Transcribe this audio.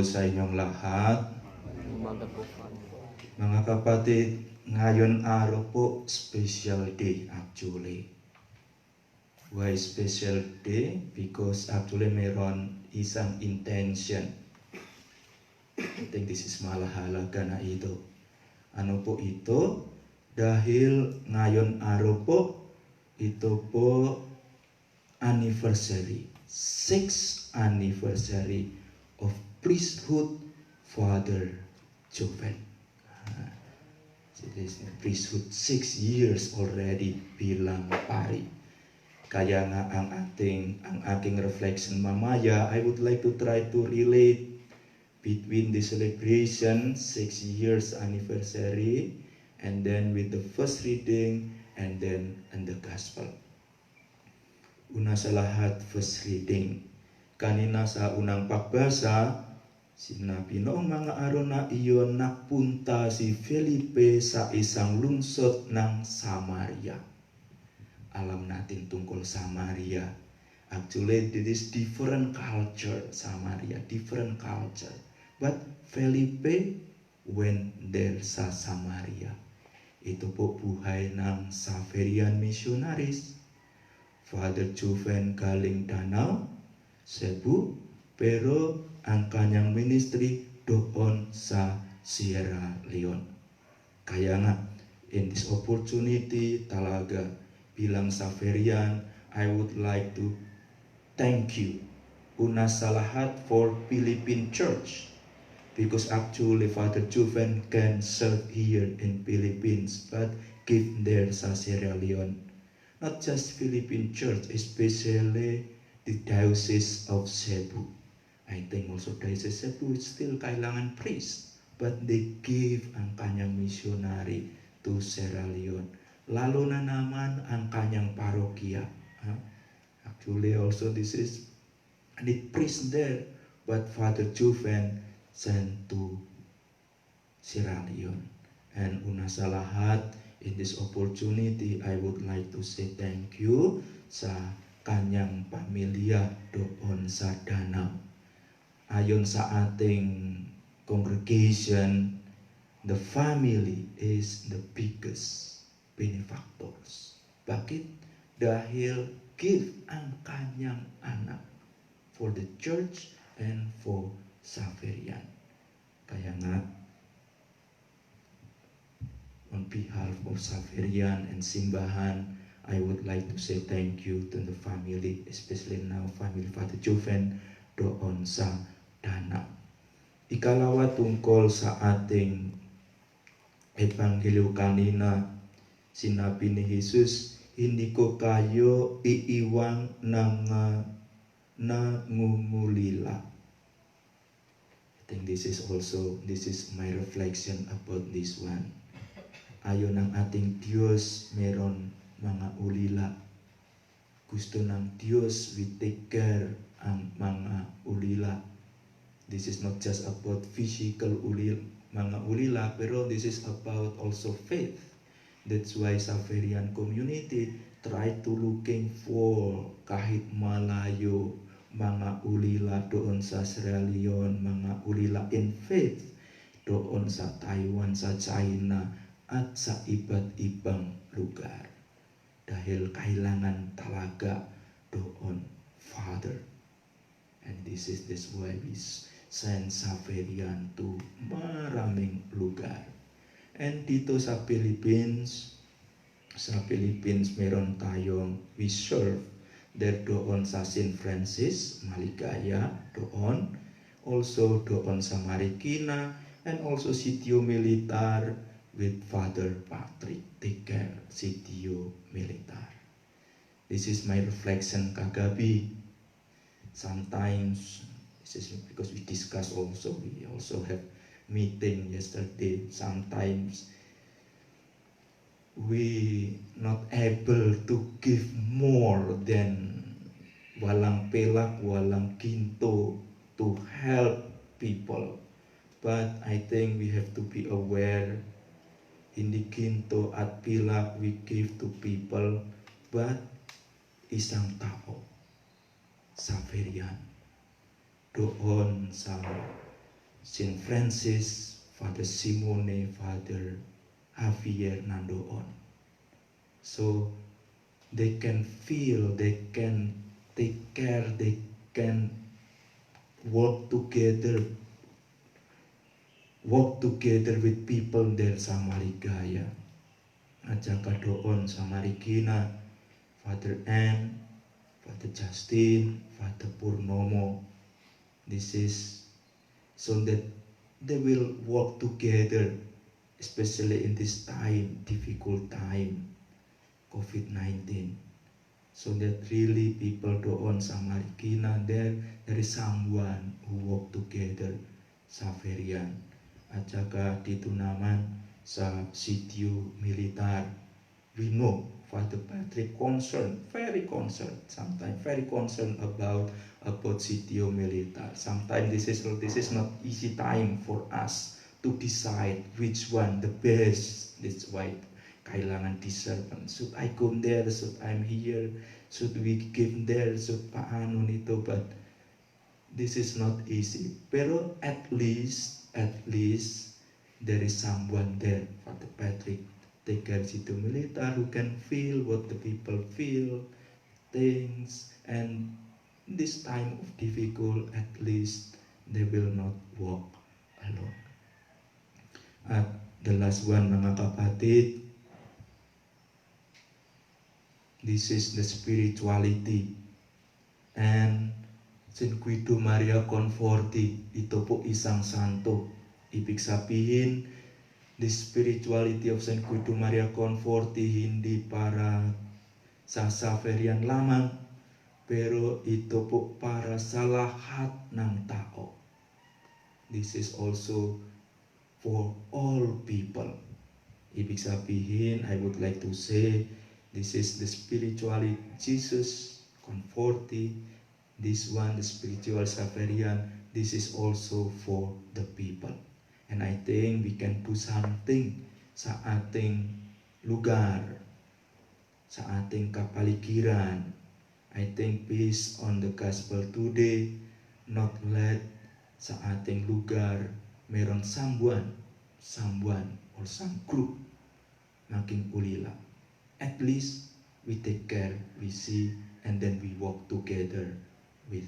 po sa inyong lahat. Umaga po, Father. Mga kapatid, ngayon araw po, special day actually. Why special day? Because actually mayroon isang intention. I think this is mahalaga na ito. Ano po ito? Dahil ngayon araw po, ito po anniversary, 6th anniversary of priesthood Father Joven. This priesthood 6 years already bilang pari. Kaya nga ang aking reflection mamaya, I would like to try to relate between the celebration 6 years anniversary and then with the first reading and then and the gospel. Una sa lahat, first reading. Kanina sa unang pagbasa, sinabi noong mga araw na iyon napunta si Felipe sa isang lungsod ng Samaria. Alam natin tungkol Samaria. Actually, it is different culture, Samaria, different culture. But Felipe went there sa Samaria. Ito po buhay ng Xaverian missionaries. Father Joven galing Danau, Cebu, pero ang kanyang ministry doon sa Sierra Leone. Kaya nga, in this opportunity talaga bilang Xaverian, I would like to thank you una sa lahat for Philippine Church. Because actually Father Joven can serve here in Philippines but give there sa Sierra Leone. Not just Philippine Church, especially the Diocese of Cebu. I think also Diocese Cebu is still kailangan priest, but they give ang kanyang missionary to Sierra Leone. Lalo na naman ang kanyang parokya. Actually also this is the priest there, but Father Joven sent to Sierra Leone. And una sa lahat, in this opportunity, I would like to say thank you sa kanyang pamilya doon sa Danau. Ayon sa ating congregation, the family is the biggest benefactors. Bakit? Dahil give ang kanyang anak for the church and for Xaverian. Kaya nga, on behalf of Xaverian and Simbahan, I would like to say thank you to the family, especially now family Father Joven doon sa Danau. Ikalawa tungkol sa ating ebanghelyo kanina, sinabi ni Jesus, hindi ko kayo iiwang ng nangungulila. I think this is my reflection about this one. Ayon ng ating Diyos, meron mga ulila. Gusto ng Diyos, we take care ang mga ulila. This is not just about physical mga ulila, pero this is about also faith. That's why Xaverian community try to looking for kahit malayo mga ulila doon sa Sierra Leone, mga ulila in faith doon sa Taiwan, sa China, at sa iba't ibang lugar. Dahil kailangan talaga doon, Father. And this why we send Xaverian to maraming lugar. And dito sa Philippines meron tayong we serve there doon sa St. Francis, Maligaya, doon. Also doon sa Marikina, and also Sitio Militar, with Father Patrick, take care, Sitio Militar. This is my reflection kagabi. Sometimes, this is because we discuss also, we also have meeting yesterday. Sometimes, we not able to give more than walang pelak, walang ginto to help people. But I think we have to be aware, hindi ginto at pilak we give to people, but isang tao, Xaverian, doon sa Saint Francis, Father Simone, Father Javier Nandoon. So they can feel, they can take care, they can work together with people there sa Marigaya. At saka doon sa Marikina, Father M, Father Justin, Father Purnomo. This is so that they will work together, especially in this time, difficult time, COVID-19. So that really people doon sa Marikina, there is someone who work together sa Ferian. At saka dito naman sa sitio militar, we know Father Patrick very concerned, sometimes very concerned about sitio militar. Sometimes this is not easy time for us to decide which one the best. That's why kailangan discernment. Should I go there? Should I'm here? Should we give there? Should paano nito? But this is not easy. Pero at least there is someone there, Father Patrick, take care sitio militar, who can feel what the people feel, things, and this time of difficult, at least they will not walk alone. At the last one, mga kapatid, this is the spirituality. And Saint Guido Maria Conforti, ito po isang santo. Ibig sabihin, the spirituality of Saint Guido Maria Conforti hindi para sa Xaverian lamang, pero ito po para sa lahat ng tao. This is also for all people. Ibig sabihin, I would like to say, this is the spirituality Jesus Conforti. This one, the spiritual Xaverian, this is also for the people. And I think we can do something sa ating lugar, sa ating kapaligiran. I think based on the gospel today, not let sa ating lugar meron someone or some group maging ulila. At least we take care, we see, and then we walk together with